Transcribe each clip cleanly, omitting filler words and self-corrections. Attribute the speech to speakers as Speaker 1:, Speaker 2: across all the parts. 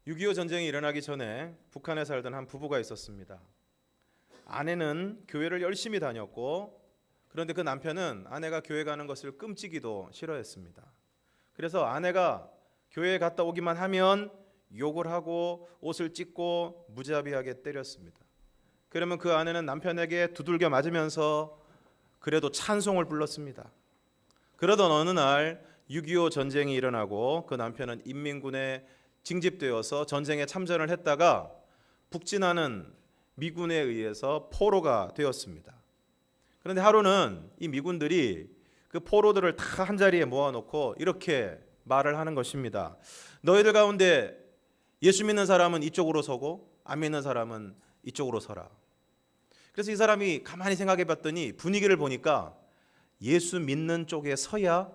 Speaker 1: 6.25 전쟁이 일어나기 전에 북한에 살던 한 부부가 있었습니다. 아내는 교회를 열심히 다녔고, 그런데 그 남편은 아내가 교회 가는 것을 끔찍이도 싫어했습니다. 그래서 아내가 교회에 갔다 오기만 하면 욕을 하고 옷을 찢고 무자비하게 때렸습니다. 그러면 그 아내는 남편에게 두들겨 맞으면서 그래도 찬송을 불렀습니다. 그러던 어느 날 6.25 전쟁이 일어나고 그 남편은 인민군에 징집되어서 전쟁에 참전을 했다가 북진하는 미군에 의해서 포로가 되었습니다. 그런데 하루는 이 미군들이 그 포로들을 다 한자리에 모아놓고 이렇게 말을 하는 것입니다. 너희들 가운데 예수 믿는 사람은 이쪽으로 서고 안 믿는 사람은 이쪽으로 서라. 그래서 이 사람이 가만히 생각해 봤더니 분위기를 보니까 예수 믿는 쪽에 서야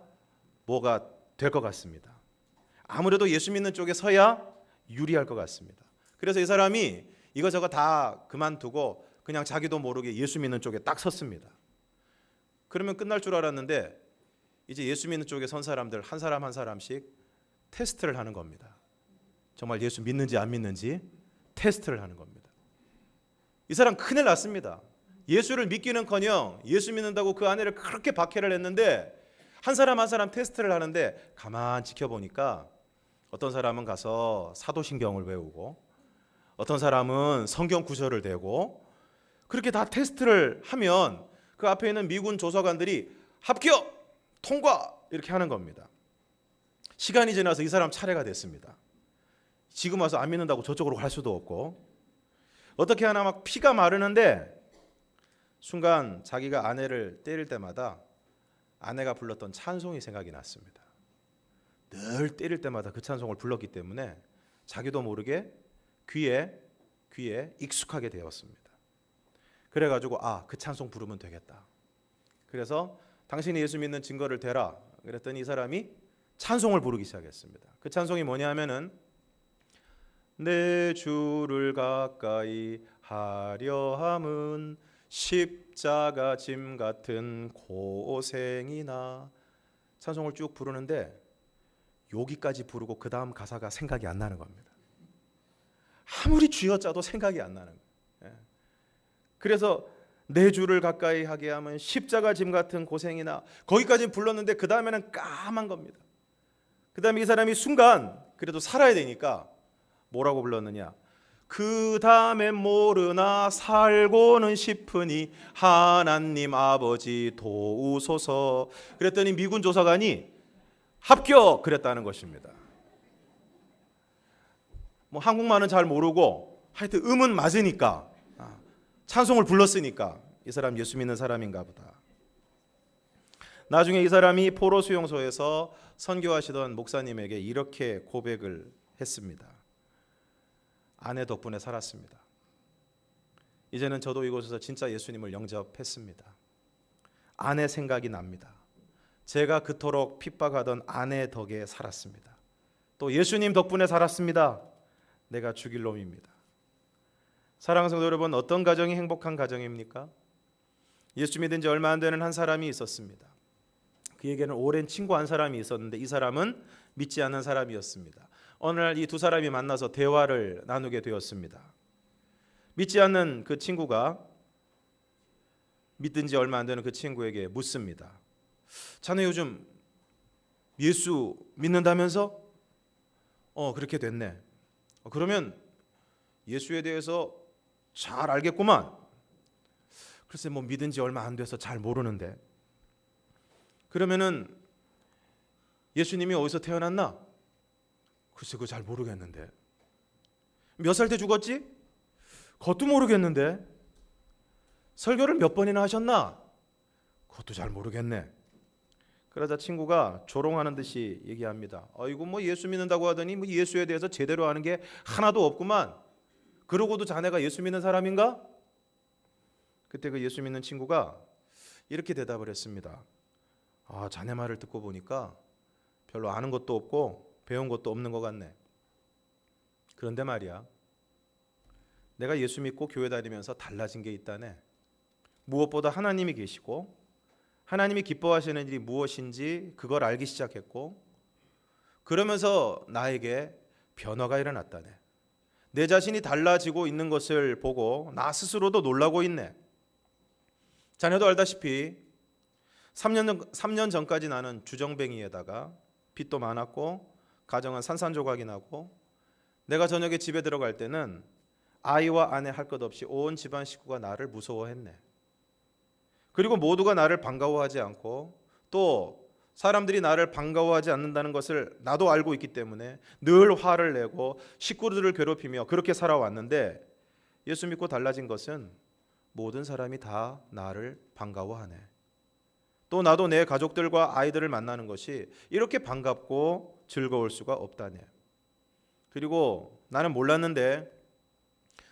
Speaker 1: 뭐가 될 것 같습니다. 아무래도 예수 믿는 쪽에 서야 유리할 것 같습니다. 그래서 이 사람이 이거저거 다 그만두고 그냥 자기도 모르게 예수 믿는 쪽에 딱 섰습니다. 그러면 끝날 줄 알았는데 이제 예수 믿는 쪽에 선 사람들 한 사람 한 사람씩 테스트를 하는 겁니다. 정말 예수 믿는지 안 믿는지 테스트를 하는 겁니다. 이 사람 큰일 났습니다. 예수를 믿기는커녕 예수 믿는다고 그 아내를 그렇게 박해를 했는데 한 사람 한 사람 테스트를 하는데 가만 지켜보니까 어떤 사람은 가서 사도신경을 외우고 어떤 사람은 성경 구절을 대고 그렇게 다 테스트를 하면 그 앞에 있는 미군 조사관들이 합격! 통과! 이렇게 하는 겁니다. 시간이 지나서 이 사람 차례가 됐습니다. 지금 와서 안 믿는다고 저쪽으로 갈 수도 없고 어떻게 하나 막 피가 마르는데 순간 자기가 아내를 때릴 때마다 아내가 불렀던 찬송이 생각이 났습니다. 늘 때릴 때마다 그 찬송을 불렀기 때문에 자기도 모르게 귀에 익숙하게 되었습니다. 그래가지고 그 찬송 부르면 되겠다. 그래서 당신이 예수 믿는 증거를 대라. 그랬더니 이 사람이 찬송을 부르기 시작했습니다. 그 찬송이 뭐냐면은 내 주를 가까이 하려 함은 십자가 짐 같은 고생이나 찬송을 쭉 부르는데 여기까지 부르고 그 다음 가사가 생각이 안 나는 겁니다. 아무리 쥐어짜도 생각이 안 나는 거예요. 그래서 내 주를 가까이 하게 하면 십자가 짐 같은 고생이나 거기까지는 불렀는데 그 다음에는 까만 겁니다. 그 다음에 이 사람이 순간 그래도 살아야 되니까 뭐라고 불렀느냐, 그 다음엔 모르나 살고는 싶으니 하나님 아버지 도우소서. 그랬더니 미군 조사관이 합격! 그랬다는 것입니다. 뭐 한국말은 잘 모르고 하여튼 음은 맞으니까 찬송을 불렀으니까 이 사람 예수 믿는 사람인가 보다. 나중에 이 사람이 포로 수용소에서 선교하시던 목사님에게 이렇게 고백을 했습니다. 아내 덕분에 살았습니다. 이제는 저도 이곳에서 진짜 예수님을 영접했습니다. 아내 생각이 납니다. 제가 그토록 핍박하던 아내 덕에 살았습니다. 또 예수님 덕분에 살았습니다. 내가 죽일 놈입니다. 사랑하는 성도 여러분, 어떤 가정이 행복한 가정입니까? 예수 믿은 지 얼마 안 되는 한 사람이 있었습니다. 그에게는 오랜 친구 한 사람이 있었는데 이 사람은 믿지 않는 사람이었습니다. 어느 날 이 두 사람이 만나서 대화를 나누게 되었습니다. 믿지 않는 그 친구가 믿은 지 얼마 안 되는 그 친구에게 묻습니다. 자네 요즘 예수 믿는다면서? 그렇게 됐네. 그러면 예수에 대해서 잘 알겠구만. 글쎄 뭐 믿은 지 얼마 안 돼서 잘 모르는데. 그러면은 예수님이 어디서 태어났나? 글쎄 그거 잘 모르겠는데. 몇 살 때 죽었지? 그것도 모르겠는데. 설교를 몇 번이나 하셨나? 그것도 잘 모르겠네. 그러자 친구가 조롱하는 듯이 얘기합니다. 이거 뭐 예수 믿는다고 하더니 뭐 예수에 대해서 제대로 아는 게 하나도 없구만. 그러고도 자네가 예수 믿는 사람인가? 그때 그 예수 믿는 친구가 이렇게 대답을 했습니다. 자네 말을 듣고 보니까 별로 아는 것도 없고 배운 것도 없는 것 같네. 그런데 말이야, 내가 예수 믿고 교회 다니면서 달라진 게 있다네. 무엇보다 하나님이 계시고 하나님이 기뻐하시는 일이 무엇인지 그걸 알기 시작했고, 그러면서 나에게 변화가 일어났다네. 내 자신이 달라지고 있는 것을 보고 나 스스로도 놀라고 있네. 자네도 알다시피 3년 전까지 나는 주정뱅이에다가 빚도 많았고 가정은 산산조각이 나고 내가 저녁에 집에 들어갈 때는 아이와 아내 할 것 없이 온 집안 식구가 나를 무서워했네. 그리고 모두가 나를 반가워하지 않고 또 사람들이 나를 반가워하지 않는다는 것을 나도 알고 있기 때문에 늘 화를 내고 식구들을 괴롭히며 그렇게 살아왔는데 예수 믿고 달라진 것은 모든 사람이 다 나를 반가워하네. 또 나도 내 가족들과 아이들을 만나는 것이 이렇게 반갑고 즐거울 수가 없다네. 그리고 나는 몰랐는데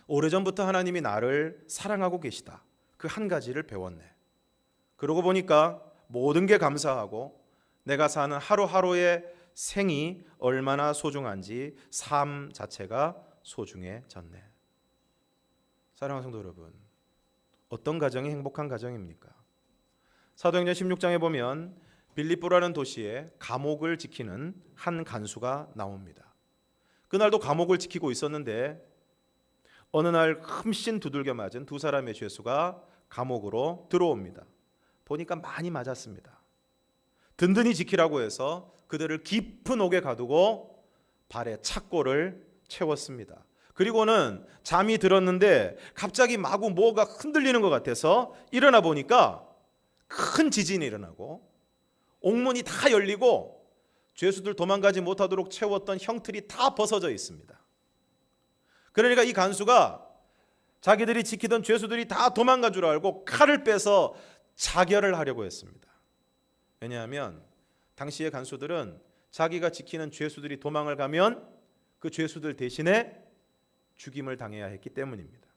Speaker 1: 오래전부터 하나님이 나를 사랑하고 계시다. 그 한 가지를 배웠네. 그러고 보니까 모든 게 감사하고 내가 사는 하루하루의 생이 얼마나 소중한지 삶 자체가 소중해졌네. 사랑하는 성도 여러분, 어떤 가정이 행복한 가정입니까? 사도행전 16장에 보면 빌립보라는 도시에 감옥을 지키는 한 간수가 나옵니다. 그날도 감옥을 지키고 있었는데 어느 날 흠씬 두들겨 맞은 두 사람의 죄수가 감옥으로 들어옵니다. 보니까 많이 맞았습니다. 든든히 지키라고 해서 그들을 깊은 옥에 가두고 발에 착고를 채웠습니다. 그리고는 잠이 들었는데 갑자기 마구 뭐가 흔들리는 것 같아서 일어나 보니까 큰 지진이 일어나고 옥문이 다 열리고 죄수들 도망가지 못하도록 채웠던 형틀이 다 벗어져 있습니다. 그러니까 이 간수가 자기들이 지키던 죄수들이 다 도망간 줄 알고 칼을 빼서 자결을 하려고 했습니다. 왜냐하면 당시의 간수들은 자기가 지키는 죄수들이 도망을 가면 그 죄수들 대신에 죽임을 당해야 했기 때문입니다.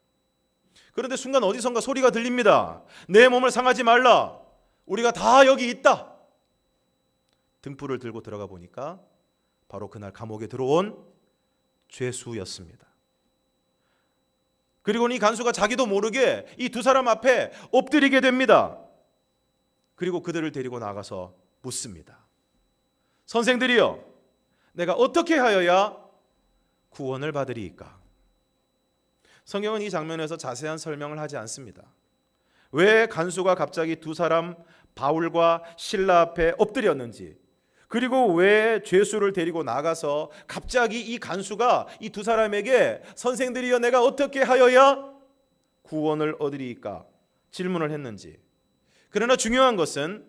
Speaker 1: 그런데 순간 어디선가 소리가 들립니다. 내 몸을 상하지 말라. 우리가 다 여기 있다. 등불을 들고 들어가 보니까 바로 그날 감옥에 들어온 죄수였습니다. 그리고는 이 간수가 자기도 모르게 이 두 사람 앞에 엎드리게 됩니다. 그리고 그들을 데리고 나가서 묻습니다. 선생들이여, 내가 어떻게 하여야 구원을 받으리이까? 성경은 이 장면에서 자세한 설명을 하지 않습니다. 왜 간수가 갑자기 두 사람 바울과 실라 앞에 엎드렸는지, 그리고 왜 죄수를 데리고 나가서 갑자기 이 간수가 이 두 사람에게 선생들이여 내가 어떻게 하여야 구원을 얻으리이까 질문을 했는지. 그러나 중요한 것은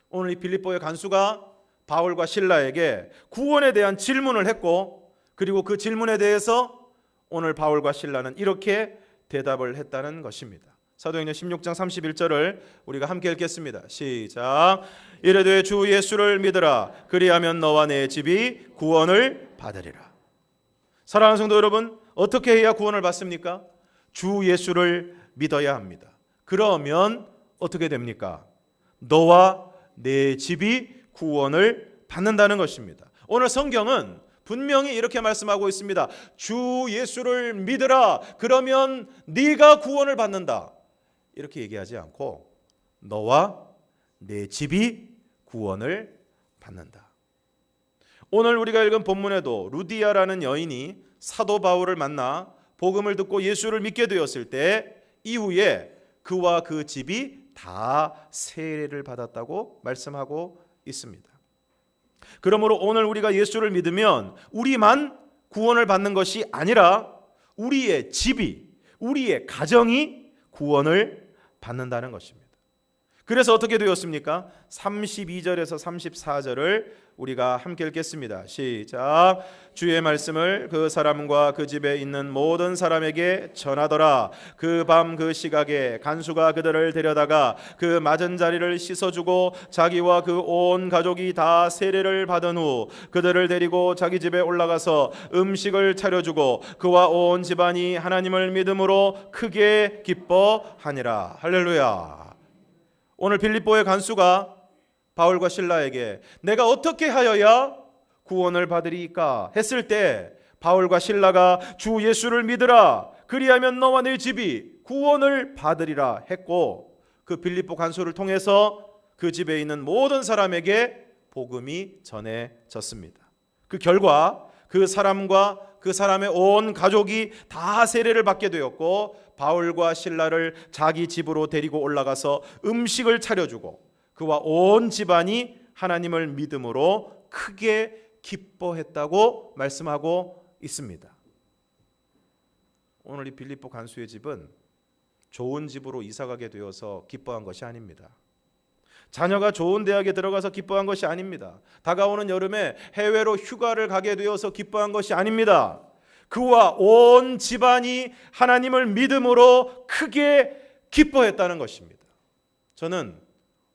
Speaker 1: 오늘 이 빌립보의 간수가 바울과 실라에게 구원에 대한 질문을 했고, 그리고 그 질문에 대해서 오늘 바울과 실라는 이렇게 대답을 했다는 것입니다. 사도행전 16장 31절을 우리가 함께 읽겠습니다. 시작. 이르되 주 예수를 믿으라. 그리하면 너와 내 집이 구원을 받으리라. 사랑하는 성도 여러분, 어떻게 해야 구원을 받습니까? 주 예수를 믿어야 합니다. 그러면 어떻게 됩니까? 너와 내 집이 구원을 받는다는 것입니다. 오늘 성경은 분명히 이렇게 말씀하고 있습니다. 주 예수를 믿으라. 그러면 네가 구원을 받는다. 이렇게 얘기하지 않고 너와 내 집이 구원을 받는다. 오늘 우리가 읽은 본문에도 루디아라는 여인이 사도 바울을 만나 복음을 듣고 예수를 믿게 되었을 때 이후에 그와 그 집이 다 세례를 받았다고 말씀하고 있습니다. 그러므로 오늘 우리가 예수를 믿으면 우리만 구원을 받는 것이 아니라 우리의 집이, 우리의 가정이 구원을 받는다는 것입니다. 그래서 어떻게 되었습니까? 32절에서 34절을 우리가 함께 읽겠습니다. 시작. 주의 말씀을 그 사람과 그 집에 있는 모든 사람에게 전하더라. 그 밤 그 시각에 간수가 그들을 데려다가 그 맞은 자리를 씻어주고 자기와 그 온 가족이 다 세례를 받은 후 그들을 데리고 자기 집에 올라가서 음식을 차려주고 그와 온 집안이 하나님을 믿음으로 크게 기뻐하니라. 할렐루야. 오늘 빌립보의 간수가 바울과 실라에게 내가 어떻게 하여야 구원을 받으리까 했을 때 바울과 실라가 주 예수를 믿으라. 그리하면 너와 네 집이 구원을 받으리라 했고, 그 빌립보 간수를 통해서 그 집에 있는 모든 사람에게 복음이 전해졌습니다. 그 결과 그 사람과 그 사람의 온 가족이 다 세례를 받게 되었고, 바울과 실라를 자기 집으로 데리고 올라가서 음식을 차려주고 그와 온 집안이 하나님을 믿음으로 크게 기뻐했다고 말씀하고 있습니다. 오늘 이 빌립보 간수의 집은 좋은 집으로 이사가게 되어서 기뻐한 것이 아닙니다. 자녀가 좋은 대학에 들어가서 기뻐한 것이 아닙니다. 다가오는 여름에 해외로 휴가를 가게 되어서 기뻐한 것이 아닙니다. 그와 온 집안이 하나님을 믿음으로 크게 기뻐했다는 것입니다. 저는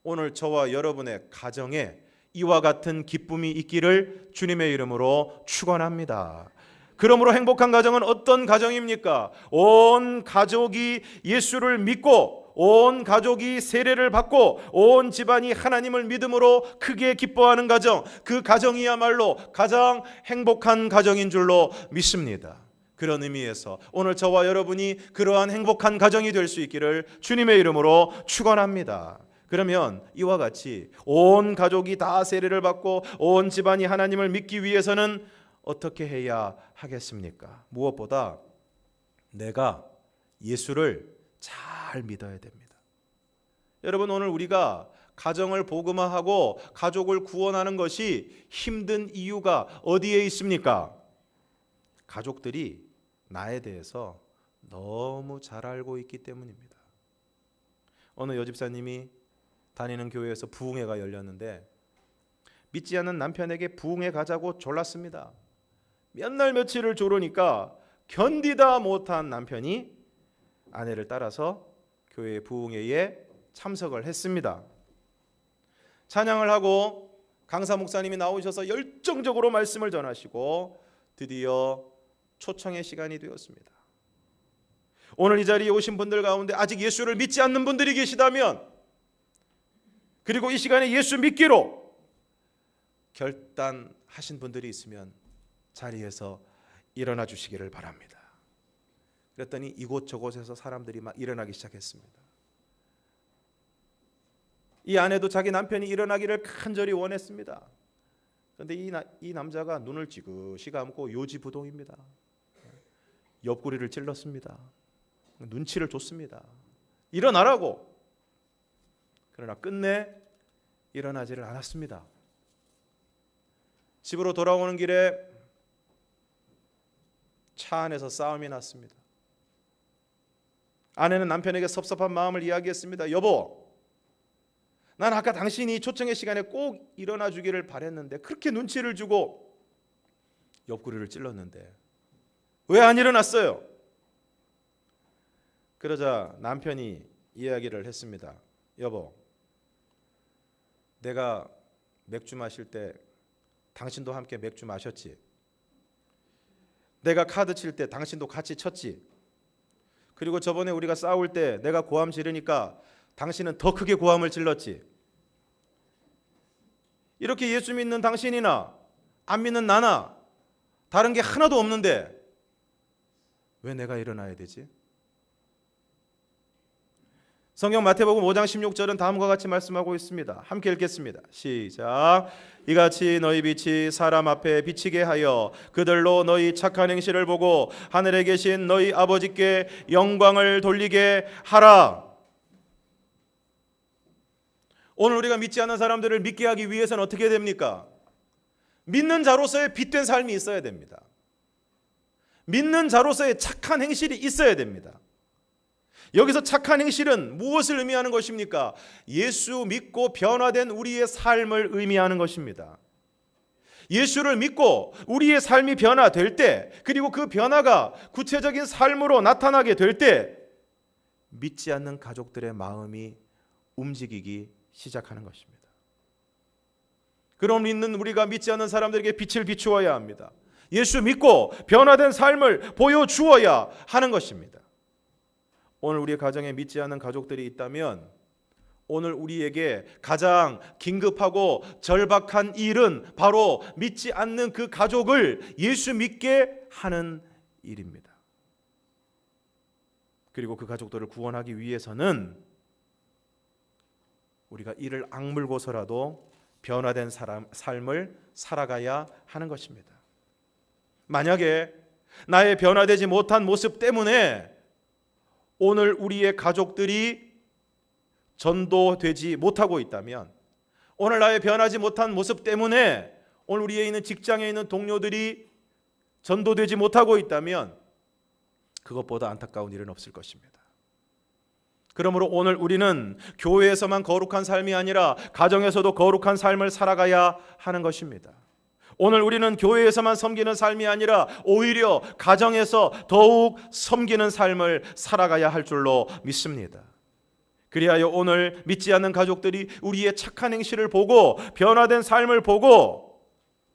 Speaker 1: 오늘 저와 여러분의 가정에 이와 같은 기쁨이 있기를 주님의 이름으로 축원합니다. 그러므로 행복한 가정은 어떤 가정입니까? 온 가족이 예수를 믿고 온 가족이 세례를 받고 온 집안이 하나님을 믿음으로 크게 기뻐하는 가정, 그 가정이야말로 가장 행복한 가정인 줄로 믿습니다. 그런 의미에서 오늘 저와 여러분이 그러한 행복한 가정이 될 수 있기를 주님의 이름으로 축원합니다. 그러면 이와 같이 온 가족이 다 세례를 받고 온 집안이 하나님을 믿기 위해서는 어떻게 해야 하겠습니까? 무엇보다 내가 예수를 잘 믿어야 됩니다. 여러분, 오늘 우리가 가정을 복음화하고 가족을 구원하는 것이 힘든 이유가 어디에 있습니까? 가족들이 나에 대해서 너무 잘 알고 있기 때문입니다. 어느 여집사님이 다니는 교회에서 부흥회가 열렸는데 믿지 않는 남편에게 부흥회 가자고 졸랐습니다. 몇 날 며칠을 조르니까 견디다 못한 남편이 아내를 따라서 교회 부흥회에 참석을 했습니다. 찬양을 하고 강사 목사님이 나오셔서 열정적으로 말씀을 전하시고 드디어 초청의 시간이 되었습니다. 오늘 이 자리에 오신 분들 가운데 아직 예수를 믿지 않는 분들이 계시다면, 그리고 이 시간에 예수 믿기로 결단하신 분들이 있으면 자리에서 일어나 주시기를 바랍니다. 그랬더니 이곳저곳에서 사람들이 막 일어나기 시작했습니다. 이 아내도 자기 남편이 일어나기를 간절히 원했습니다. 그런데 이 남자가 눈을 지그시 감고 요지부동입니다. 옆구리를 찔렀습니다. 눈치를 줬습니다. 일어나라고. 그러나 끝내 일어나지를 않았습니다. 집으로 돌아오는 길에 차 안에서 싸움이 났습니다. 아내는 남편에게 섭섭한 마음을 이야기했습니다. 여보, 난 아까 당신이 초청의 시간에 꼭 일어나 주기를 바랬는데 그렇게 눈치를 주고 옆구리를 찔렀는데 왜 안 일어났어요? 그러자 남편이 이야기를 했습니다. 여보, 내가 맥주 마실 때 당신도 함께 맥주 마셨지? 내가 카드 칠 때 당신도 같이 쳤지? 그리고 저번에 우리가 싸울 때 내가 고함 지르니까 당신은 더 크게 고함을 질렀지? 이렇게 예수 믿는 당신이나 안 믿는 나나 다른 게 하나도 없는데 왜 내가 일어나야 되지? 성경 마태복음 5장 16절은 다음과 같이 말씀하고 있습니다. 함께 읽겠습니다. 시작. 이같이 너희 빛이 사람 앞에 비치게 하여 그들로 너희 착한 행실을 보고 하늘에 계신 너희 아버지께 영광을 돌리게 하라. 오늘 우리가 믿지 않는 사람들을 믿게 하기 위해서는 어떻게 됩니까? 믿는 자로서의 빛된 삶이 있어야 됩니다. 믿는 자로서의 착한 행실이 있어야 됩니다. 여기서 착한 행실은 무엇을 의미하는 것입니까? 예수 믿고 변화된 우리의 삶을 의미하는 것입니다. 예수를 믿고 우리의 삶이 변화될 때, 그리고 그 변화가 구체적인 삶으로 나타나게 될 때 믿지 않는 가족들의 마음이 움직이기 시작하는 것입니다. 그럼 믿는 우리가 믿지 않는 사람들에게 빛을 비추어야 합니다. 예수 믿고 변화된 삶을 보여주어야 하는 것입니다. 오늘 우리의 가정에 믿지 않는 가족들이 있다면 오늘 우리에게 가장 긴급하고 절박한 일은 바로 믿지 않는 그 가족을 예수 믿게 하는 일입니다. 그리고 그 가족들을 구원하기 위해서는 우리가 이를 악물고서라도 변화된 삶을 살아가야 하는 것입니다. 만약에 나의 변화되지 못한 모습 때문에 오늘 우리의 가족들이 전도되지 못하고 있다면, 오늘 나의 변하지 못한 모습 때문에 오늘 우리에 있는 직장에 있는 동료들이 전도되지 못하고 있다면 그것보다 안타까운 일은 없을 것입니다. 그러므로 오늘 우리는 교회에서만 거룩한 삶이 아니라 가정에서도 거룩한 삶을 살아가야 하는 것입니다. 오늘 우리는 교회에서만 섬기는 삶이 아니라 오히려 가정에서 더욱 섬기는 삶을 살아가야 할 줄로 믿습니다. 그리하여 오늘 믿지 않는 가족들이 우리의 착한 행실을 보고 변화된 삶을 보고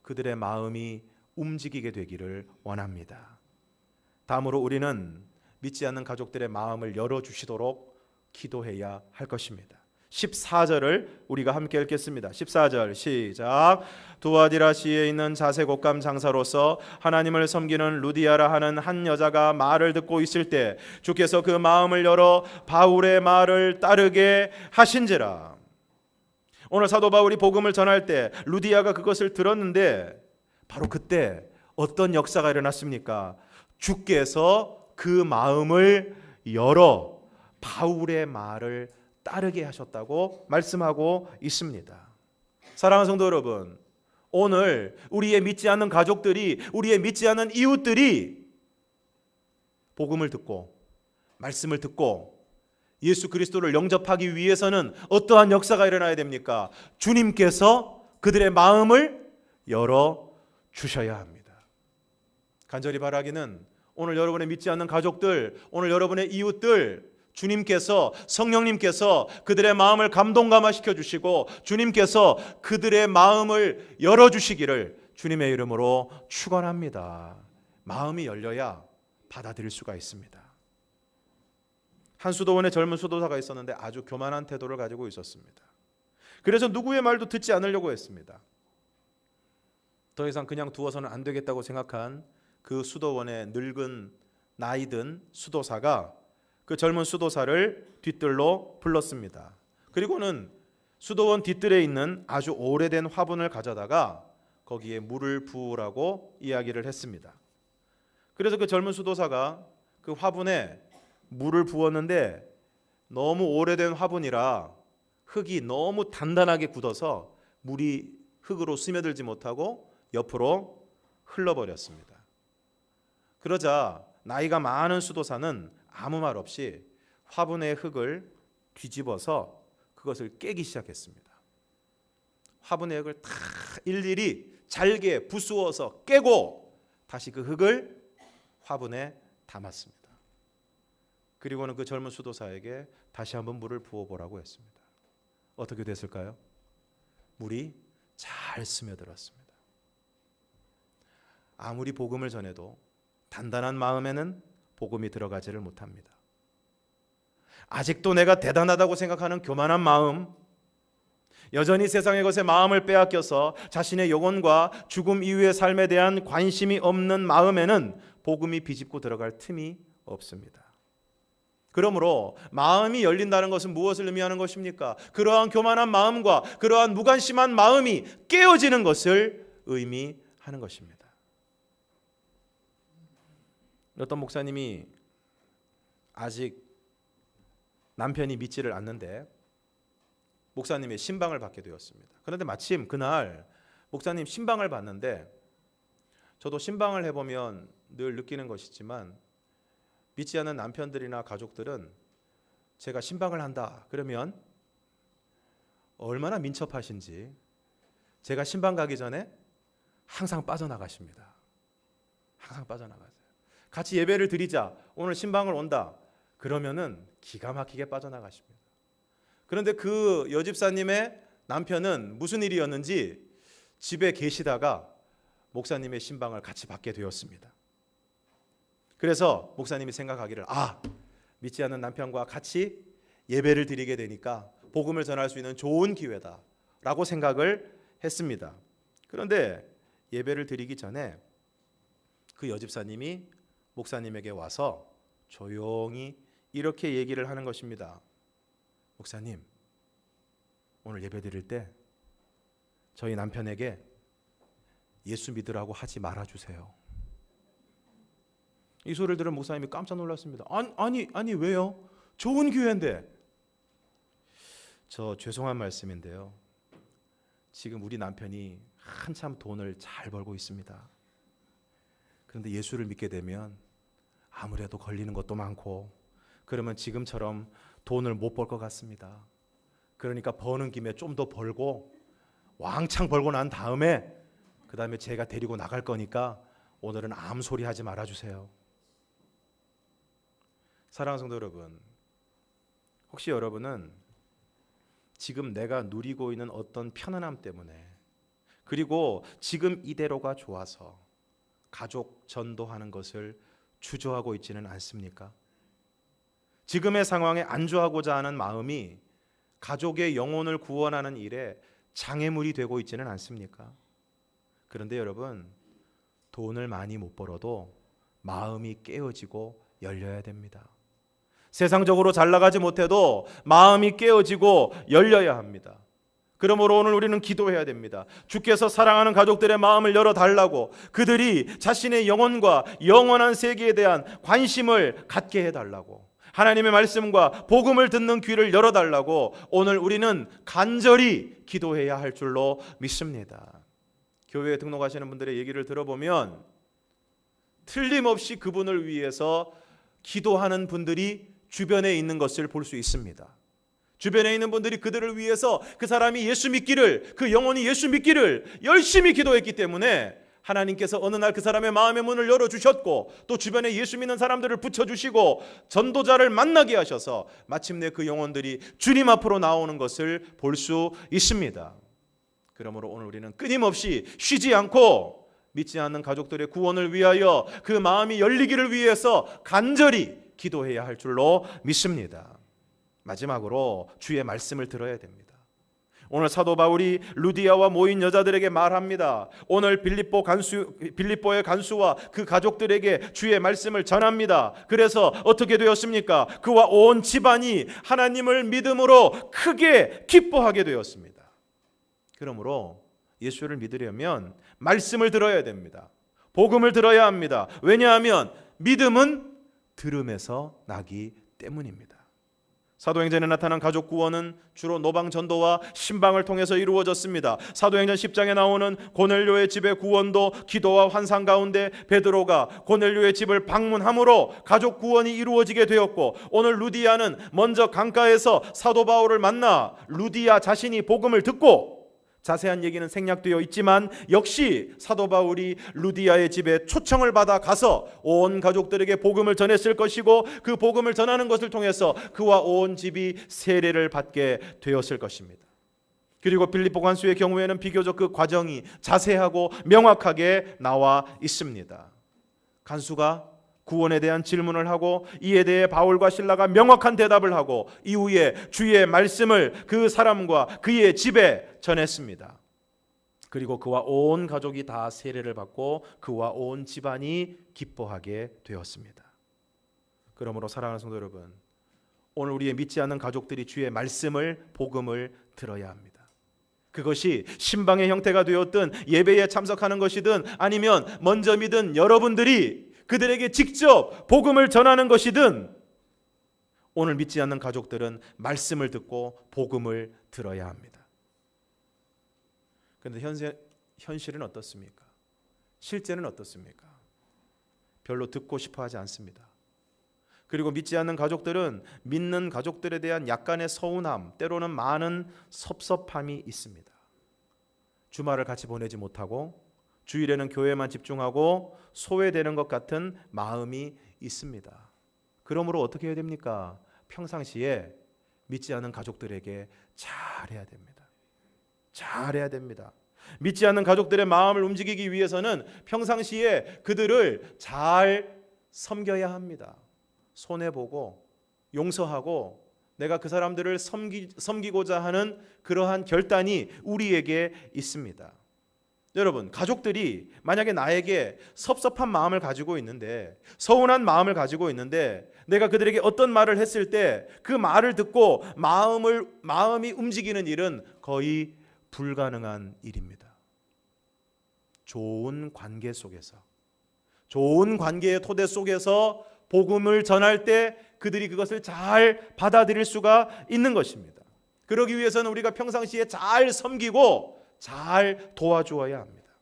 Speaker 1: 그들의 마음이 움직이게 되기를 원합니다. 다음으로 우리는 믿지 않는 가족들의 마음을 열어주시도록 기도해야 할 것입니다. 14절을 우리가 함께 읽겠습니다. 14절 시작. 두아디라시에 있는 자색옷감 장사로서 하나님을 섬기는 루디아라 하는 한 여자가 말을 듣고 있을 때 주께서 그 마음을 열어 바울의 말을 따르게 하신지라. 오늘 사도 바울이 복음을 전할 때 루디아가 그것을 들었는데 바로 그때 어떤 역사가 일어났습니까? 주께서 그 마음을 열어 바울의 말을 따르게 하셨다고 말씀하고 있습니다. 사랑하는 성도 여러분, 오늘 우리의 믿지 않는 가족들이, 우리의 믿지 않는 이웃들이 복음을 듣고 말씀을 듣고 예수 그리스도를 영접하기 위해서는 어떠한 역사가 일어나야 됩니까? 주님께서 그들의 마음을 열어 주셔야 합니다. 간절히 바라기는 오늘 여러분의 믿지 않는 가족들, 오늘 여러분의 이웃들, 주님께서, 성령님께서 그들의 마음을 감동감화시켜 주시고 주님께서 그들의 마음을 열어주시기를 주님의 이름으로 축원합니다. 마음이 열려야 받아들일 수가 있습니다. 한 수도원에 젊은 수도사가 있었는데 아주 교만한 태도를 가지고 있었습니다. 그래서 누구의 말도 듣지 않으려고 했습니다. 더 이상 그냥 두어서는 안 되겠다고 생각한 그 수도원의 늙은 나이든 수도사가 그 젊은 수도사를 뒤뜰로 불렀습니다. 그리고는 수도원 뒤뜰에 있는 아주 오래된 화분을 가져다가 거기에 물을 부으라고 이야기를 했습니다. 그래서 그 젊은 수도사가 그 화분에 물을 부었는데 너무 오래된 화분이라 흙이 너무 단단하게 굳어서 물이 흙으로 스며들지 못하고 옆으로 흘러버렸습니다. 그러자 나이가 많은 수도사는 아무 말 없이 화분의 흙을 뒤집어서 그것을 깨기 시작했습니다. 화분의 흙을 다 일일이 잘게 부수어서 깨고 다시 그 흙을 화분에 담았습니다. 그리고는 그 젊은 수도사에게 다시 한번 물을 부어보라고 했습니다. 어떻게 됐을까요? 물이 잘 스며들었습니다. 아무리 복음을 전해도 단단한 마음에는 복음이 들어가지를 못합니다. 아직도 내가 대단하다고 생각하는 교만한 마음, 여전히 세상의 것에 마음을 빼앗겨서 자신의 영혼과 죽음 이후의 삶에 대한 관심이 없는 마음에는 복음이 비집고 들어갈 틈이 없습니다. 그러므로 마음이 열린다는 것은 무엇을 의미하는 것입니까? 그러한 교만한 마음과 그러한 무관심한 마음이 깨어지는 것을 의미하는 것입니다. 어떤 목사님이 아직 남편이 믿지를 않는데 목사님의 신방을 받게 되었습니다. 그런데 마침 그날 목사님 신방을 받는데 저도 신방을 해보면 늘 느끼는 것이지만 믿지 않는 남편들이나 가족들은 제가 신방을 한다 그러면 얼마나 민첩하신지 제가 신방 가기 전에 항상 빠져나가십니다. 항상 빠져나가세요. 같이 예배를 드리자, 오늘 신방을 온다 그러면은 기가 막히게 빠져나가십니다. 그런데 그 여집사님의 남편은 무슨 일이었는지 집에 계시다가 목사님의 신방을 같이 받게 되었습니다. 그래서 목사님이 생각하기를 믿지 않는 남편과 같이 예배를 드리게 되니까 복음을 전할 수 있는 좋은 기회다라고 생각을 했습니다. 그런데 예배를 드리기 전에 그 여집사님이 목사님에게 와서 조용히 이렇게 얘기를 하는 것입니다. 목사님, 오늘 예배 드릴 때 저희 남편에게 예수 믿으라고 하지 말아주세요. 이 소리를 들은 목사님이 깜짝 놀랐습니다. 아니 왜요? 좋은 교회인데. 저 죄송한 말씀인데요. 지금 우리 남편이 한참 돈을 잘 벌고 있습니다. 그런데 예수를 믿게 되면 아무래도 걸리는 것도 많고, 그러면 지금처럼 돈을 못 벌 것 같습니다. 그러니까 버는 김에 좀 더 벌고 왕창 벌고 난 다음에 그 다음에 제가 데리고 나갈 거니까 오늘은 아무 소리 하지 말아주세요. 사랑하는 성도 여러분, 혹시 여러분은 지금 내가 누리고 있는 어떤 편안함 때문에, 그리고 지금 이대로가 좋아서 가족 전도하는 것을 주저하고 있지는 않습니까? 지금의 상황에 안주하고자 하는 마음이 가족의 영혼을 구원하는 일에 장애물이 되고 있지는 않습니까? 그런데 여러분, 돈을 많이 못 벌어도 마음이 깨어지고 열려야 됩니다. 세상적으로 잘 나가지 못해도 마음이 깨어지고 열려야 합니다. 그러므로 오늘 우리는 기도해야 됩니다. 주께서 사랑하는 가족들의 마음을 열어달라고, 그들이 자신의 영혼과 영원한 세계에 대한 관심을 갖게 해달라고, 하나님의 말씀과 복음을 듣는 귀를 열어달라고 오늘 우리는 간절히 기도해야 할 줄로 믿습니다. 교회에 등록하시는 분들의 얘기를 들어보면 틀림없이 그분을 위해서 기도하는 분들이 주변에 있는 것을 볼 수 있습니다. 주변에 있는 분들이 그들을 위해서 그 사람이 예수 믿기를, 그 영혼이 예수 믿기를 열심히 기도했기 때문에 하나님께서 어느 날 그 사람의 마음의 문을 열어주셨고, 또 주변에 예수 믿는 사람들을 붙여주시고 전도자를 만나게 하셔서 마침내 그 영혼들이 주님 앞으로 나오는 것을 볼 수 있습니다. 그러므로 오늘 우리는 끊임없이 쉬지 않고 믿지 않는 가족들의 구원을 위하여 그 마음이 열리기를 위해서 간절히 기도해야 할 줄로 믿습니다. 마지막으로 주의 말씀을 들어야 됩니다. 오늘 사도 바울이 루디아와 모인 여자들에게 말합니다. 오늘 빌립보의 간수와 그 가족들에게 주의 말씀을 전합니다. 그래서 어떻게 되었습니까? 그와 온 집안이 하나님을 믿음으로 크게 기뻐하게 되었습니다. 그러므로 예수를 믿으려면 말씀을 들어야 됩니다. 복음을 들어야 합니다. 왜냐하면 믿음은 들음에서 나기 때문입니다. 사도행전에 나타난 가족 구원은 주로 노방 전도와 신방을 통해서 이루어졌습니다. 사도행전 10장에 나오는 고넬료의 집의 구원도 기도와 환상 가운데 베드로가 고넬료의 집을 방문함으로 가족 구원이 이루어지게 되었고, 오늘 루디아는 먼저 강가에서 사도 바울을 만나 루디아 자신이 복음을 듣고, 자세한 얘기는 생략되어 있지만 역시 사도 바울이 루디아의 집에 초청을 받아 가서 온 가족들에게 복음을 전했을 것이고, 그 복음을 전하는 것을 통해서 그와 온 집이 세례를 받게 되었을 것입니다. 그리고 빌립보 간수의 경우에는 비교적 그 과정이 자세하고 명확하게 나와 있습니다. 간수가 구원에 대한 질문을 하고 이에 대해 바울과 실라가 명확한 대답을 하고 이후에 주의 말씀을 그 사람과 그의 집에 전했습니다. 그리고 그와 온 가족이 다 세례를 받고 그와 온 집안이 기뻐하게 되었습니다. 그러므로 사랑하는 성도 여러분, 오늘 우리의 믿지 않는 가족들이 주의 말씀을, 복음을 들어야 합니다. 그것이 신방의 형태가 되었든 예배에 참석하는 것이든 아니면 먼저 믿은 여러분들이 그들에게 직접 복음을 전하는 것이든, 오늘 믿지 않는 가족들은 말씀을 듣고 복음을 들어야 합니다. 그런데 현실은 어떻습니까? 실제는 어떻습니까? 별로 듣고 싶어 하지 않습니다. 그리고 믿지 않는 가족들은 믿는 가족들에 대한 약간의 서운함, 때로는 많은 섭섭함이 있습니다. 주말을 같이 보내지 못하고 주일에는 교회만 집중하고 소외되는 것 같은 마음이 있습니다. 그러므로 어떻게 해야 됩니까? 평상시에 믿지 않는 가족들에게 잘해야 됩니다. 잘해야 됩니다. 믿지 않는 가족들의 마음을 움직이기 위해서는 평상시에 그들을 잘 섬겨야 합니다. 손해보고 용서하고 내가 그 사람들을 섬기고자 하는 그러한 결단이 우리에게 있습니다. 여러분, 가족들이 만약에 나에게 섭섭한 마음을 가지고 있는데, 서운한 마음을 가지고 있는데, 내가 그들에게 어떤 말을 했을 때 그 말을 듣고 마음이 움직이는 일은 거의 불가능한 일입니다. 좋은 관계 속에서, 좋은 관계의 토대 속에서 복음을 전할 때 그들이 그것을 잘 받아들일 수가 있는 것입니다. 그러기 위해서는 우리가 평상시에 잘 섬기고 잘 도와주어야 합니다.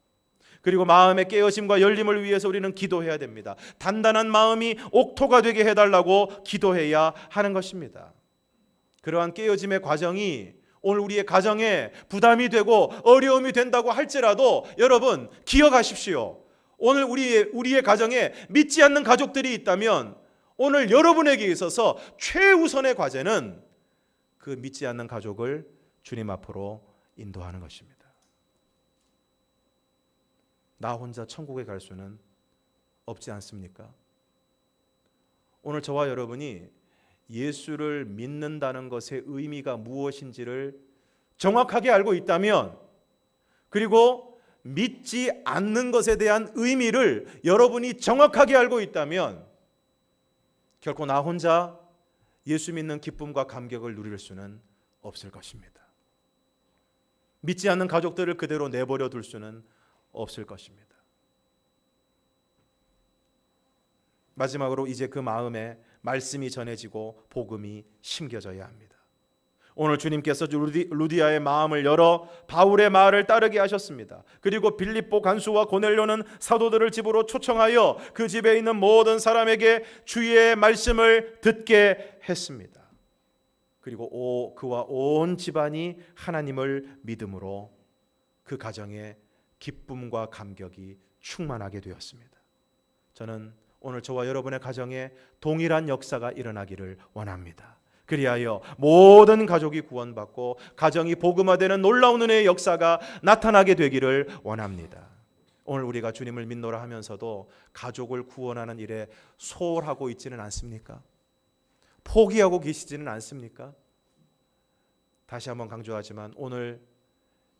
Speaker 1: 그리고 마음의 깨어짐과 열림을 위해서 우리는 기도해야 됩니다. 단단한 마음이 옥토가 되게 해달라고 기도해야 하는 것입니다. 그러한 깨어짐의 과정이 오늘 우리의 가정에 부담이 되고 어려움이 된다고 할지라도 여러분 기억하십시오. 오늘 우리의 가정에 믿지 않는 가족들이 있다면 오늘 여러분에게 있어서 최우선의 과제는 그 믿지 않는 가족을 주님 앞으로 인도하는 것입니다. 나 혼자 천국에 갈 수는 없지 않습니까? 오늘 저와 여러분이 예수를 믿는다는 것의 의미가 무엇인지를 정확하게 알고 있다면, 그리고 믿지 않는 것에 대한 의미를 여러분이 정확하게 알고 있다면 결코 나 혼자 예수 믿는 기쁨과 감격을 누릴 수는 없을 것입니다. 믿지 않는 가족들을 그대로 내버려 둘 수는 없을 것입니다. 마지막으로 이제 그 마음에 말씀이 전해지고 복음이 심겨져야 합니다. 오늘 주님께서 루디아의 마음을 열어 바울의 말을 따르게 하셨습니다. 그리고 빌립보 간수와 고넬료는 사도들을 집으로 초청하여 그 집에 있는 모든 사람에게 주의 말씀을 듣게 했습니다. 그리고 그와 온 집안이 하나님을 믿음으로 그 가정에 기쁨과 감격이 충만하게 되었습니다. 저는 오늘 저와 여러분의 가정에 동일한 역사가 일어나기를 원합니다. 그리하여 모든 가족이 구원받고 가정이 복음화되는 놀라운 은혜의 역사가 나타나게 되기를 원합니다. 오늘 우리가 주님을 믿노라 하면서도 가족을 구원하는 일에 소홀하고 있지는 않습니까? 포기하고 계시지는 않습니까? 다시 한번 강조하지만 오늘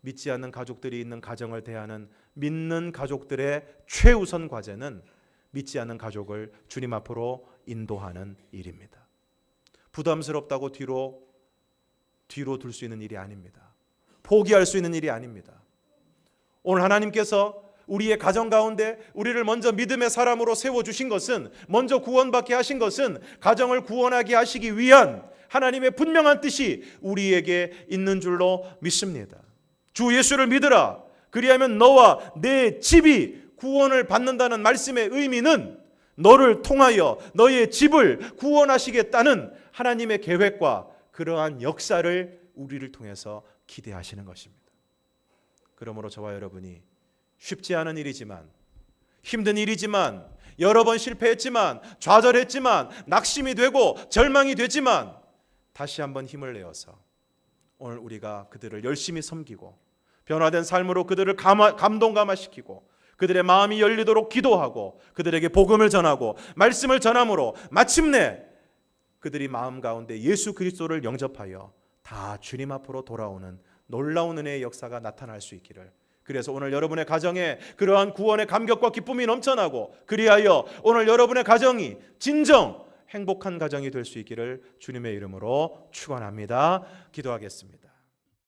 Speaker 1: 믿지 않는 가족들이 있는 가정을 대하는 믿는 가족들의 최우선 과제는 믿지 않는 가족을 주님 앞으로 인도하는 일입니다. 부담스럽다고 뒤로 둘 수 있는 일이 아닙니다. 포기할 수 있는 일이 아닙니다. 오늘 하나님께서 우리의 가정 가운데 우리를 먼저 믿음의 사람으로 세워주신 것은, 먼저 구원받게 하신 것은 가정을 구원하게 하시기 위한 하나님의 분명한 뜻이 우리에게 있는 줄로 믿습니다. 주 예수를 믿으라. 그리하면 너와 내 집이 구원을 받는다는 말씀의 의미는 너를 통하여 너의 집을 구원하시겠다는 하나님의 계획과 그러한 역사를 우리를 통해서 기대하시는 것입니다. 그러므로 저와 여러분이 쉽지 않은 일이지만, 힘든 일이지만, 여러 번 실패했지만, 좌절했지만, 낙심이 되고 절망이 되지만 다시 한번 힘을 내어서 오늘 우리가 그들을 열심히 섬기고 변화된 삶으로 그들을 감동감화시키고 그들의 마음이 열리도록 기도하고 그들에게 복음을 전하고 말씀을 전함으로 마침내 그들이 마음 가운데 예수 그리스도를 영접하여 다 주님 앞으로 돌아오는 놀라운 은혜의 역사가 나타날 수 있기를, 그래서 오늘 여러분의 가정에 그러한 구원의 감격과 기쁨이 넘쳐나고 그리하여 오늘 여러분의 가정이 진정 행복한 가정이 될 수 있기를 주님의 이름으로 축원합니다. 기도하겠습니다.